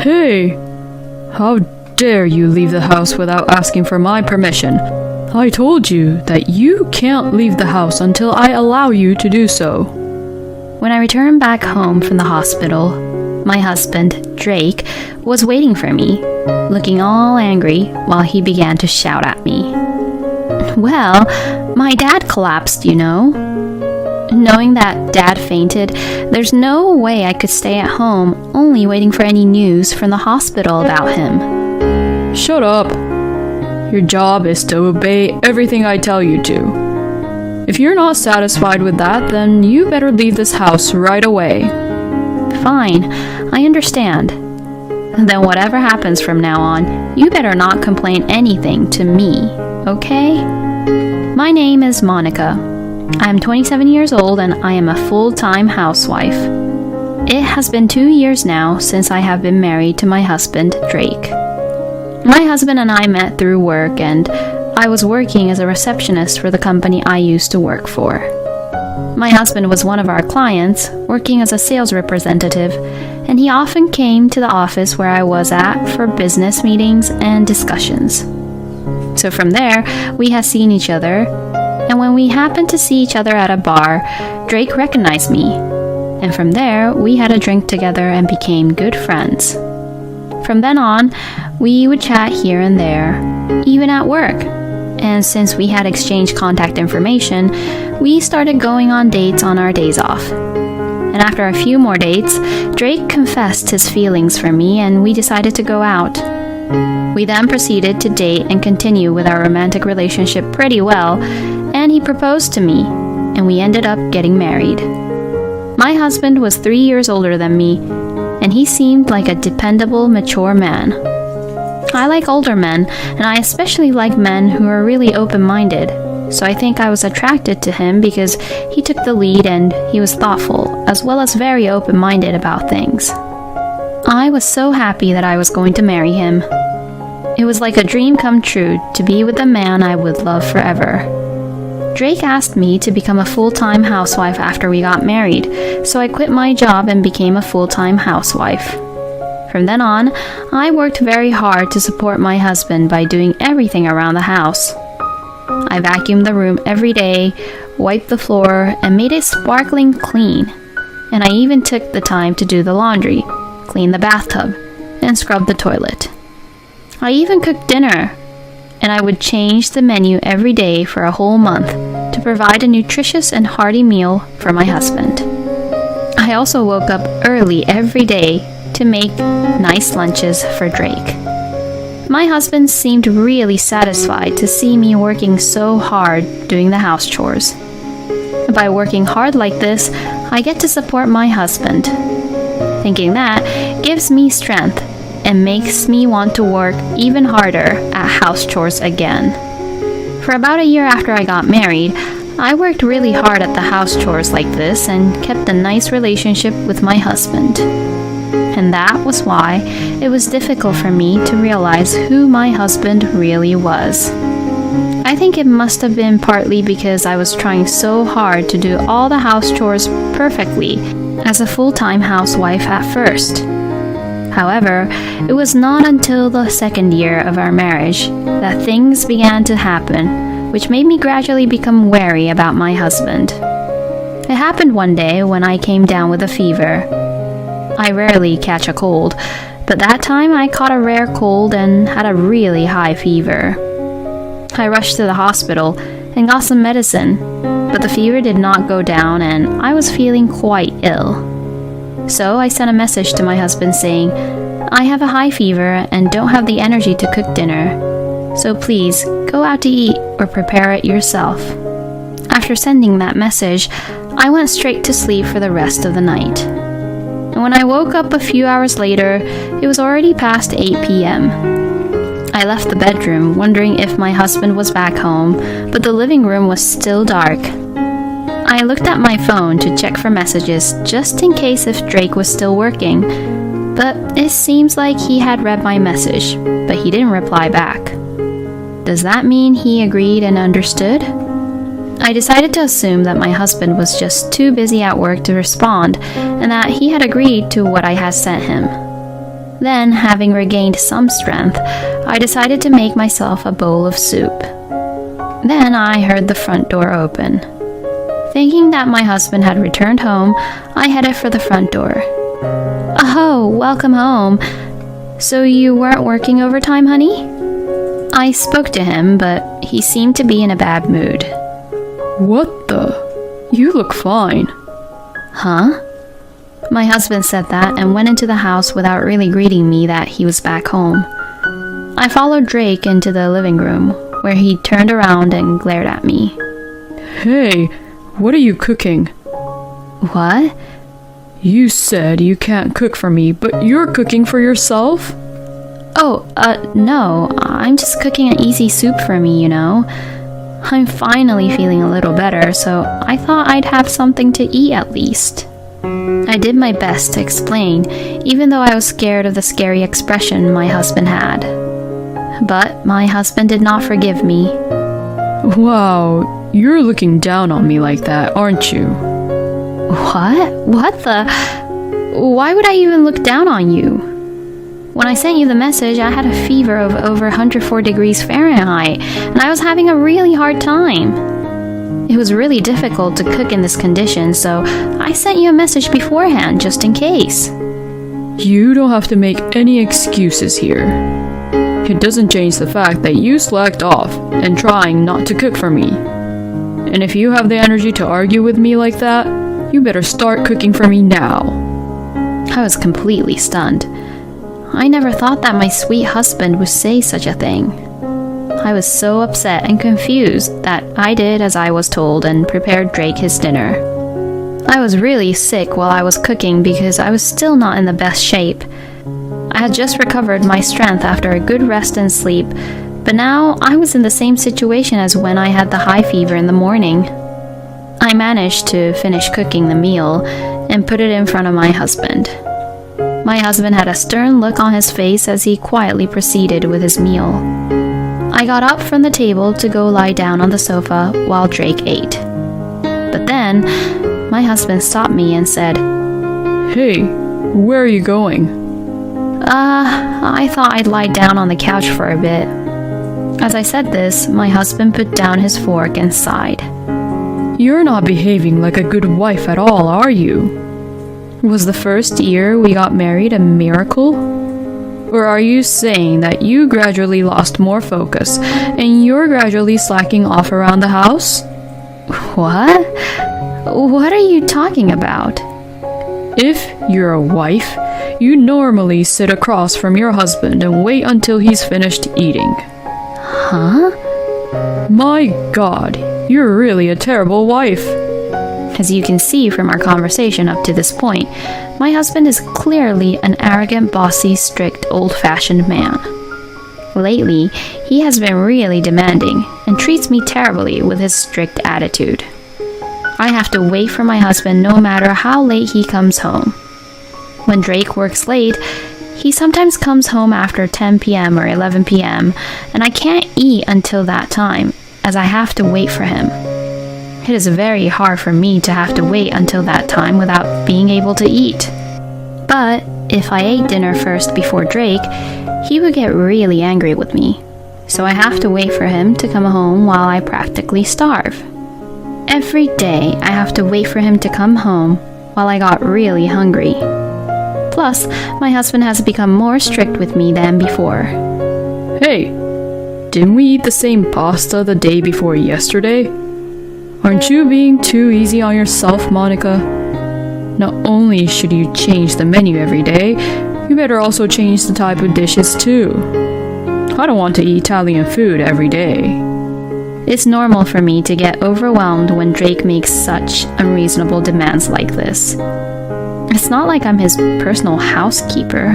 Hey! How dare you leave the house without asking for my permission? I told you that you can't leave the house until I allow you to do so. When I returned back home from the hospital, my husband, Drake, was waiting for me, looking all angry while he began to shout at me. Well, my dad collapsed, you know. Knowing that Dad fainted, there's no way I could stay at home only waiting for any news from the hospital about him. Shut up. Your job is to obey everything I tell you to. If you're not satisfied with that, then you better leave this house right away. Fine, I understand. Then whatever happens from now on, you better not complain anything to me, okay? My name is Monica. I'm 27 years old and I am a full-time housewife. It has been 2 years now since I have been married to my husband, Drake. My husband and I met through work, and I was working as a receptionist for the company I used to work for. My husband was one of our clients, working as a sales representative, and he often came to the office where I was at for business meetings and discussions. So from there, we have seen each other, and when we happened to see each other at a bar, Drake recognized me, and from there, we had a drink together and became good friends. From then on, we would chat here and there, even at work. And since we had exchanged contact information, we started going on dates on our days off. And after a few more dates, Drake confessed his feelings for me and we decided to go out. We then proceeded to date and continue with our romantic relationship pretty well, and he proposed to me, and we ended up getting married. My husband was 3 years older than me, and he seemed like a dependable, mature man. I like older men, and I especially like men who are really open-minded, so I think I was attracted to him because he took the lead and he was thoughtful, as well as very open-minded about things. I was so happy that I was going to marry him. It was like a dream come true to be with the man I would love forever. Drake asked me to become a full-time housewife after we got married, so I quit my job and became a full-time housewife. From then on, I worked very hard to support my husband by doing everything around the house. I vacuumed the room every day, wiped the floor, and made it sparkling clean. And I even took the time to do the laundry, clean the bathtub, and scrub the toilet. I even cooked dinner, and I would change the menu every day for a whole month to provide a nutritious and hearty meal for my husband. I also woke up early every day to make nice lunches for Drake. My husband seemed really satisfied to see me working so hard doing the house chores. By working hard like this, I get to support my husband. Thinking that gives me strength and makes me want to work even harder at house chores again. For about a year after I got married, I worked really hard at the house chores like this and kept a nice relationship with my husband. And that was why it was difficult for me to realize who my husband really was. I think it must have been partly because I was trying so hard to do all the house chores perfectly as a full-time housewife at first. However, it was not until the second year of our marriage that things began to happen, which made me gradually become wary about my husband. It happened one day when I came down with a fever. I rarely catch a cold, but that time I caught a rare cold and had a really high fever. I rushed to the hospital and got some medicine, but the fever did not go down and I was feeling quite ill. So I sent a message to my husband saying, "I have a high fever and don't have the energy to cook dinner, so please go out to eat or prepare it yourself." After sending that message, I went straight to sleep for the rest of the night. And when I woke up a few hours later, it was already past 8 p.m. I left the bedroom wondering if my husband was back home, but the living room was still dark. I looked at my phone to check for messages just in case if Drake was still working, but it seems like he had read my message, but he didn't reply back. Does that mean he agreed and understood? I decided to assume that my husband was just too busy at work to respond and that he had agreed to what I had sent him. Then, having regained some strength, I decided to make myself a bowl of soup. Then I heard the front door open. Thinking that my husband had returned home, I headed for the front door. "Oh, welcome home. So you weren't working overtime, honey?" I spoke to him, but he seemed to be in a bad mood. What the? You look fine. Huh? My husband said that and went into the house without really greeting me that he was back home. I followed Drake into the living room, where he turned around and glared at me. Hey, what are you cooking? What? You said you can't cook for me, but you're cooking for yourself? Oh, no, I'm just cooking an easy soup for me, you know. I'm finally feeling a little better, so I thought I'd have something to eat at least. I did my best to explain, even though I was scared of the scary expression my husband had. But my husband did not forgive me. Wow, you're looking down on me like that, aren't you? What? What the? Why would I even look down on you? When I sent you the message, I had a fever of over 104 degrees Fahrenheit, and I was having a really hard time. It was really difficult to cook in this condition, so I sent you a message beforehand, just in case. You don't have to make any excuses here. It doesn't change the fact that you slacked off and trying not to cook for me. And if you have the energy to argue with me like that, you better start cooking for me now. I was completely stunned. I never thought that my sweet husband would say such a thing. I was so upset and confused that I did as I was told and prepared Drake his dinner. I was really sick while I was cooking because I was still not in the best shape. I had just recovered my strength after a good rest and sleep, but now I was in the same situation as when I had the high fever in the morning. I managed to finish cooking the meal and put it in front of my husband. My husband had a stern look on his face as he quietly proceeded with his meal. I got up from the table to go lie down on the sofa while Drake ate. But then, my husband stopped me and said, Hey, where are you going? I thought I'd lie down on the couch for a bit. As I said this, my husband put down his fork and sighed. You're not behaving like a good wife at all, are you? Was the first year we got married a miracle? Or are you saying that you gradually lost more focus and you're gradually slacking off around the house? What? What are you talking about? If you're a wife, you normally sit across from your husband and wait until he's finished eating. Huh? My God, you're really a terrible wife. As you can see from our conversation up to this point, my husband is clearly an arrogant, bossy, strict, old-fashioned man. Lately, he has been really demanding and treats me terribly with his strict attitude. I have to wait for my husband no matter how late he comes home. When Drake works late, he sometimes comes home after 10 p.m. or 11 p.m., and I can't eat until that time, as I have to wait for him. It is very hard for me to have to wait until that time without being able to eat. But if I ate dinner first before Drake, he would get really angry with me. So I have to wait for him to come home while I practically starve. Every day I have to wait for him to come home while I got really hungry. Plus, my husband has become more strict with me than before. Hey, didn't we eat the same pasta the day before yesterday? Aren't you being too easy on yourself, Monica? Not only should you change the menu every day, you better also change the type of dishes too. I don't want to eat Italian food every day. It's normal for me to get overwhelmed when Drake makes such unreasonable demands like this. It's not like I'm his personal housekeeper.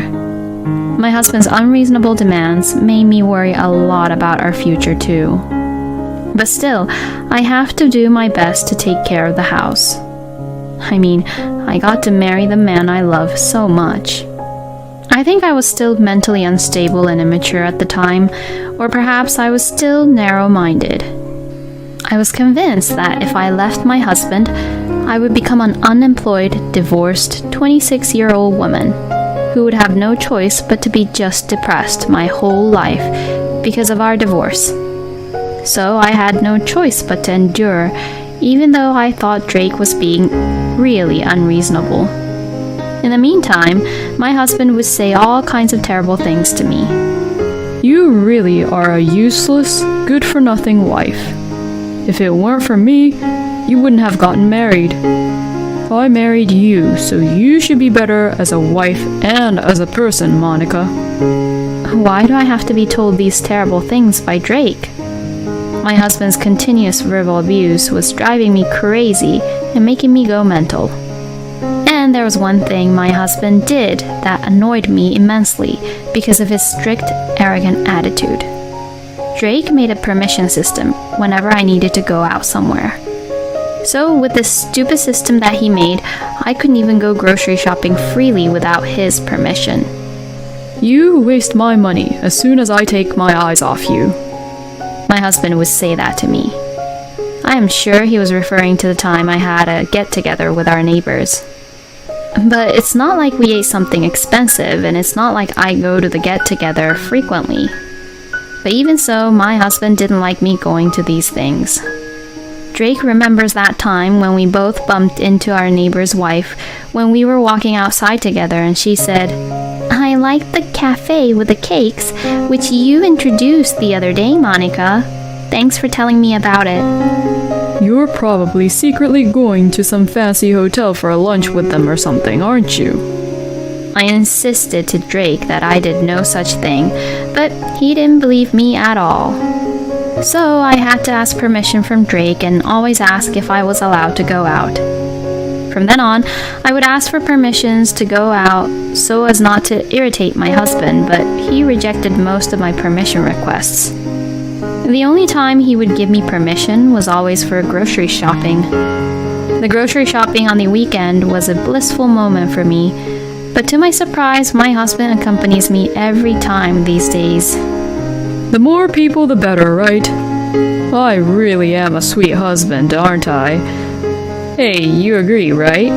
My husband's unreasonable demands made me worry a lot about our future too. But still, I have to do my best to take care of the house. I mean, I got to marry the man I love so much. I think I was still mentally unstable and immature at the time, or perhaps I was still narrow-minded. I was convinced that if I left my husband, I would become an unemployed, divorced, 26-year-old woman who would have no choice but to be just depressed my whole life because of our divorce. So I had no choice but to endure, even though I thought Drake was being really unreasonable. In the meantime, my husband would say all kinds of terrible things to me. You really are a useless, good-for-nothing wife. If it weren't for me, you wouldn't have gotten married. I married you, so you should be better as a wife and as a person, Monica. Why do I have to be told these terrible things by Drake? My husband's continuous verbal abuse was driving me crazy and making me go mental. And there was one thing my husband did that annoyed me immensely because of his strict, arrogant attitude. Drake made a permission system whenever I needed to go out somewhere. So with this stupid system that he made, I couldn't even go grocery shopping freely without his permission. You waste my money as soon as I take my eyes off you. My husband would say that to me. I am sure he was referring to the time I had a get-together with our neighbors. But it's not like we ate something expensive, and it's not like I go to the get-together frequently. But even so, my husband didn't like me going to these things. Drake remembers that time when we both bumped into our neighbor's wife when we were walking outside together, and she said, "I like the cafe with the cakes, which you introduced the other day, Monica. Thanks for telling me about it." You're probably secretly going to some fancy hotel for a lunch with them or something, aren't you? I insisted to Drake that I did no such thing, but he didn't believe me at all. So I had to ask permission from Drake and always ask if I was allowed to go out. From then on, I would ask for permissions to go out so as not to irritate my husband, but he rejected most of my permission requests. The only time he would give me permission was always for grocery shopping. The grocery shopping on the weekend was a blissful moment for me, but to my surprise, my husband accompanies me every time these days. The more people, the better, right? I really am a sweet husband, aren't I? Hey, you agree, right?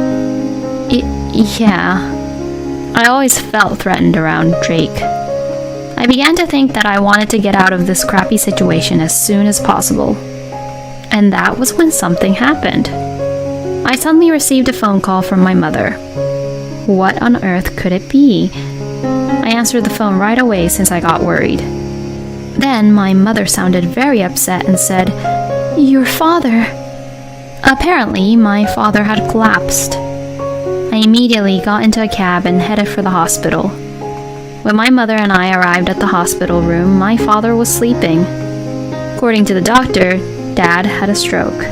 Yeah. I always felt threatened around Drake. I began to think that I wanted to get out of this crappy situation as soon as possible. And that was when something happened. I suddenly received a phone call from my mother. What on earth could it be? I answered the phone right away since I got worried. Then my mother sounded very upset and said, "Your father." Apparently, my father had collapsed. I immediately got into a cab and headed for the hospital. When my mother and I arrived at the hospital room, my father was sleeping. According to the doctor, Dad had a stroke.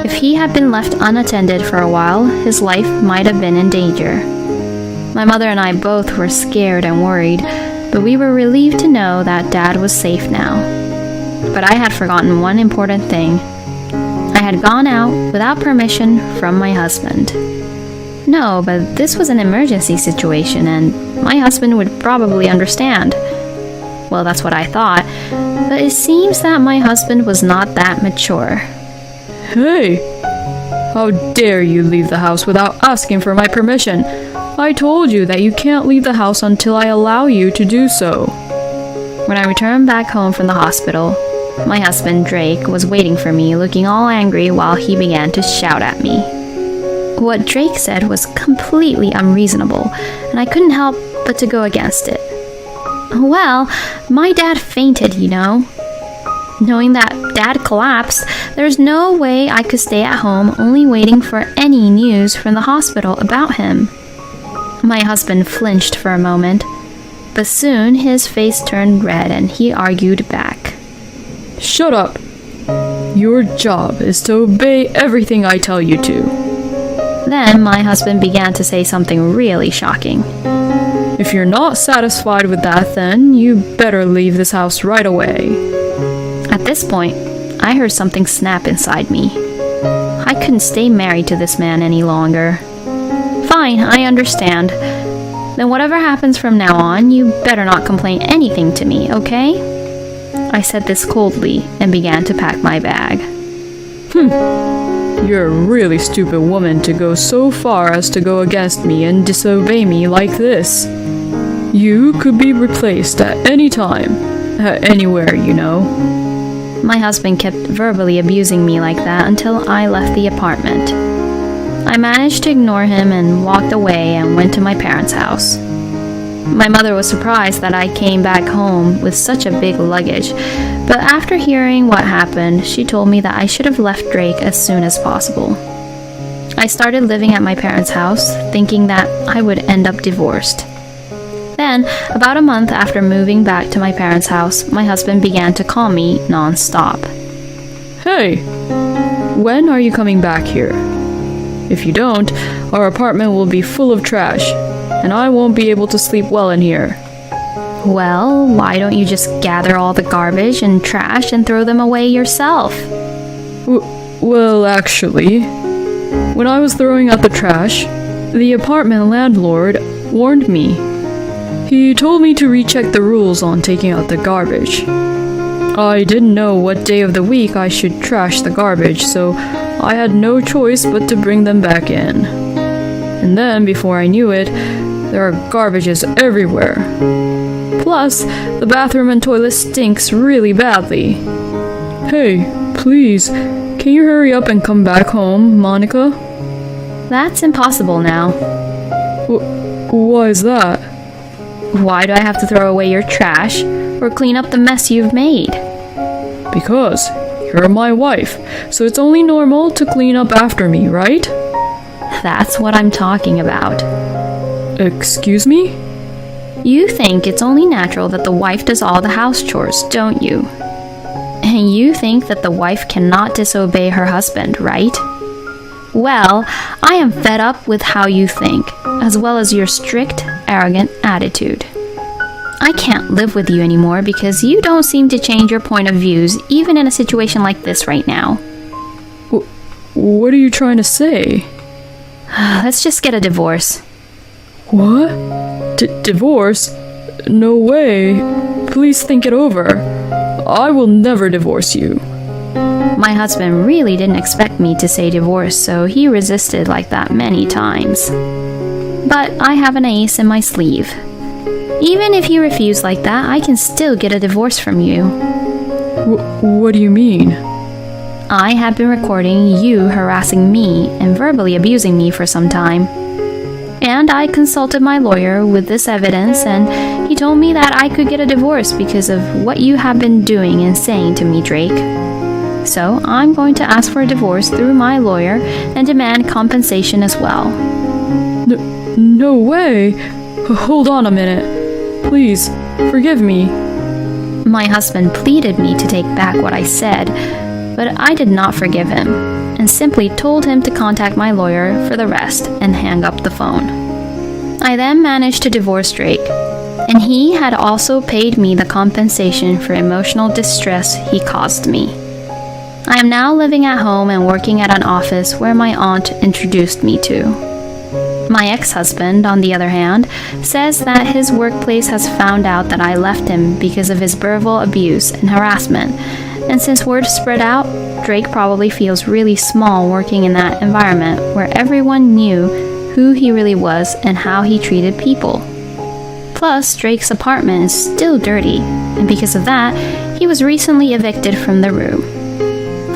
If he had been left unattended for a while, his life might have been in danger. My mother and I both were scared and worried, but we were relieved to know that Dad was safe now. But I had forgotten one important thing. I had gone out without permission from my husband. No, but this was an emergency situation, and my husband would probably understand. Well, that's what I thought, but it seems that my husband was not that mature. Hey! How dare you leave the house without asking for my permission? I told you that you can't leave the house until I allow you to do so. When I returned back home from the hospital, my husband, Drake, was waiting for me, looking all angry while he began to shout at me. What Drake said was completely unreasonable, and I couldn't help but to go against it. Well, my dad fainted, you know. Knowing that Dad collapsed, there's no way I could stay at home only waiting for any news from the hospital about him. My husband flinched for a moment, but soon his face turned red and he argued back. Shut up! Your job is to obey everything I tell you to. Then my husband began to say something really shocking. If you're not satisfied with that, then you better leave this house right away. At this point, I heard something snap inside me. I couldn't stay married to this man any longer. Fine, I understand. Then whatever happens from now on, you better not complain anything to me, okay? I said this coldly and began to pack my bag. You're a really stupid woman to go so far as to go against me and disobey me like this. You could be replaced at any time, anywhere, you know. My husband kept verbally abusing me like that until I left the apartment. I managed to ignore him and walked away and went to my parents' house. My mother was surprised that I came back home with such a big luggage, but after hearing what happened, she told me that I should have left Drake as soon as possible. I started living at my parents' house, thinking that I would end up divorced. Then, about a month after moving back to my parents' house, my husband began to call me non-stop. Hey, when are you coming back here? If you don't, our apartment will be full of trash, and I won't be able to sleep well in here. Well, why don't you just gather all the garbage and trash and throw them away yourself? Well, actually, when I was throwing out the trash, the apartment landlord warned me. He told me to recheck the rules on taking out the garbage. I didn't know what day of the week I should trash the garbage, so I had no choice but to bring them back in. And then, before I knew it, there are garbages everywhere. Plus, the bathroom and toilet stinks really badly. Hey, please, can you hurry up and come back home, Monica? That's impossible now. Why is that? Why do I have to throw away your trash or clean up the mess you've made? Because you're my wife, so it's only normal to clean up after me, right? That's what I'm talking about. Excuse me? You think it's only natural that the wife does all the house chores, don't you? And you think that the wife cannot disobey her husband, right? Well, I am fed up with how you think, as well as your strict, arrogant attitude. I can't live with you anymore because you don't seem to change your point of views even in a situation like this right now. What are you trying to say? Let's just get a divorce. What? Divorce? No way. Please think it over. I will never divorce you. My husband really didn't expect me to say divorce, so he resisted like that many times. But I have an ace in my sleeve. Even if you refuse like that, I can still get a divorce from you. What do you mean? I have been recording you harassing me and verbally abusing me for some time. And I consulted my lawyer with this evidence, and he told me that I could get a divorce because of what you have been doing and saying to me, Drake. So I'm going to ask for a divorce through my lawyer and demand compensation as well. No way! Hold on a minute. Please, forgive me. My husband pleaded me to take back what I said, but I did not forgive him, and simply told him to contact my lawyer for the rest and hang up the phone. I then managed to divorce Drake, and he had also paid me the compensation for emotional distress he caused me. I am now living at home and working at an office where my aunt introduced me to. My ex-husband, on the other hand, says that his workplace has found out that I left him because of his verbal abuse and harassment, and since word spread out, Drake probably feels really small working in that environment where everyone knew who he really was and how he treated people. Plus, Drake's apartment is still dirty, and because of that, he was recently evicted from the room.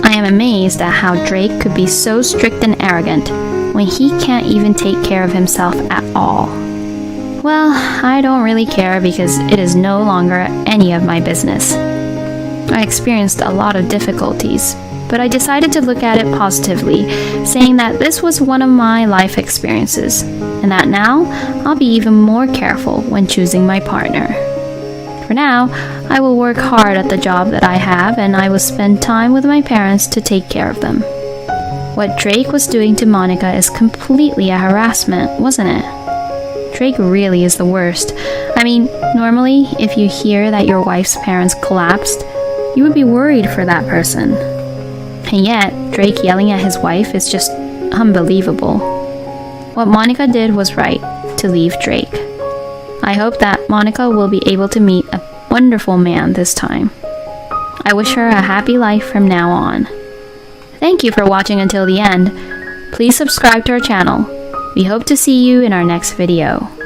I am amazed at how Drake could be so strict and arrogant when he can't even take care of himself at all. Well, I don't really care because it is no longer any of my business. I experienced a lot of difficulties, but I decided to look at it positively, saying that this was one of my life experiences, and that now I'll be even more careful when choosing my partner. For now, I will work hard at the job that I have, and I will spend time with my parents to take care of them. What Drake was doing to Monica is completely a harassment, wasn't it? Drake really is the worst. I mean, normally, if you hear that your wife's parents collapsed, you would be worried for that person. And yet, Drake yelling at his wife is just unbelievable. What Monica did was right, to leave Drake. I hope that Monica will be able to meet a wonderful man this time. I wish her a happy life from now on. Thank you for watching until the end. Please subscribe to our channel. We hope to see you in our next video.